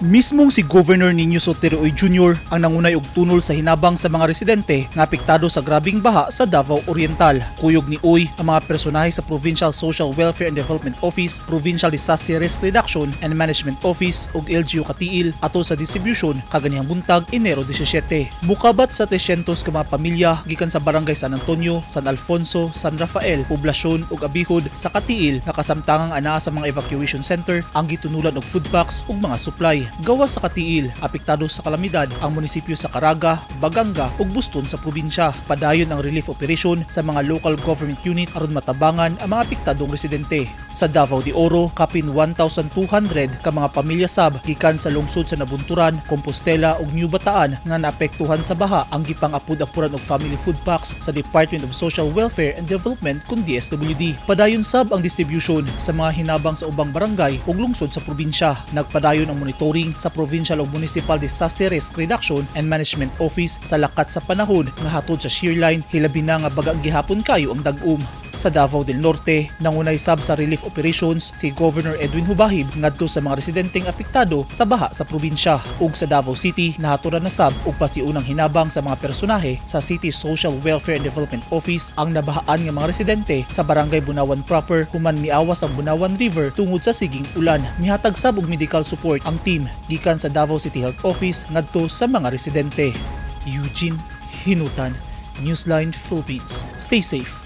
Mismong si Governor Nino Soteroy Jr. ang nangunay og tunol sa hinabang sa mga residente nga apektado sa grabing baha sa Davao Oriental. Kuyog ni Uy ang mga personahe sa Provincial Social Welfare and Development Office, Provincial Disaster Risk Reduction and Management Office ug LGU Katiil ato sa distribution kaganihang buntag Enero 17. Mukabat sa 300 ka mga pamilya gikan sa Barangay San Antonio, San Alfonso, San Rafael, Poblasyon ug Abihod sa Katiil nakasamtangang anaa sa mga evacuation center ang gitunulan og food packs ug mga supply. Gawas sa Katiil, apektado sa kalamidad ang munisipyo sa Caraga, Baganga ug Buston sa probinsya. Padayon ang relief operation sa mga local government unit aron matabangan ang mga apektadong residente. Sa Davao de Oro, kapin 1,200 ka mga pamilya sab gikan sa lungsod sa Nabunturan, Compostela ug New Bataan nga naapektuhan sa baha ang gipang-apod-apuran og family food packs sa Department of Social Welfare and Development kun DSWD. Padayon sab ang distribution sa mga hinabang sa ubang barangay ug lungsod sa probinsya. Nagpadayon ang monitoring sa Provincial ug Municipal Disaster Risk Reduction and Management Office sa lakat sa panahon nga hatod sa shearline hilabi na nga bagang gihapon kayo ang dag-um. Sa Davao del Norte, nangunay sab sa relief operations si Governor Edwin Hubahib ngadto sa mga residenteng apektado sa baha sa probinsya. Ug sa Davao City, nahaturan na sab og pasiunang hinabang sa mga personahe sa City Social Welfare and Development Office ang nabahaan nga mga residente sa Barangay Bunawan proper human miawas ang Bunawan River tungod sa siging ulan. Mihatag sab og medical support ang team gikan sa Davao City Health Office ngadto sa mga residente. Eugene Hinutan, Newsline Philippines. Stay safe.